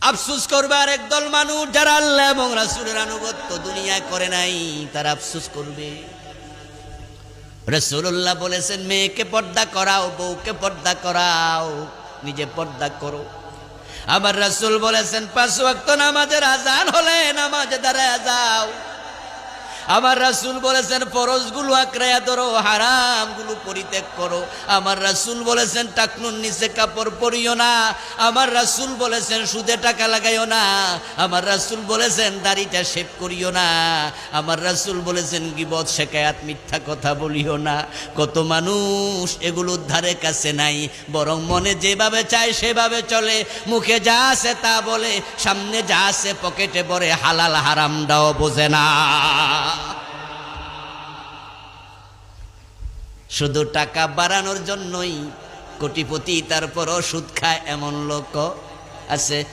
আফসোস করবে আর একদল মানুষ যারা আল্লাহ এবং রাসূলের আনুগত্য দুনিয়ায় করে নাই, তারা আফসোস করবে। রাসূলুল্লাহ বলেছেন, মেয়েকে পর্দা করাও, বউকে পর্দা করাও, নিজে পর্দা করো। আমার রাসূল বলেছেন, 5 ওয়াক্ত নামাজের আযান হলে নামাজে দাঁড়ায় যাও। আমার রাসূল বলেছেন, ফরজগুলো আঁকড়াইয়া ধরো, হারামগুলো পরিত্যাগ করো। আমার রাসূল বলেছেন, টাকনুর নিচে কাপড় পরিও না। আমার রাসূল বলেছেন, সুদে টাকা লাগাইও না। আমার রাসূল বলেছেন, দাড়িটা শেভ করিও না। আমার রাসূল বলেছেন, গীবত শেখায়াত, মিথ্যা কথা বলিও না। কত মানুষ এগুলোর ধারে কাছে নাই, বরং মনে যেভাবে চায় সেভাবে চলে, মুখে যা আছে তা বলে, সামনে যা আছে পকেটে ভরে, হালাল হারামটাও বোঝে না। শুধু টাকা বাড়ানোর জন্যই কোটিপতি, তারপরও সুদ খায় এমন লোক আছে।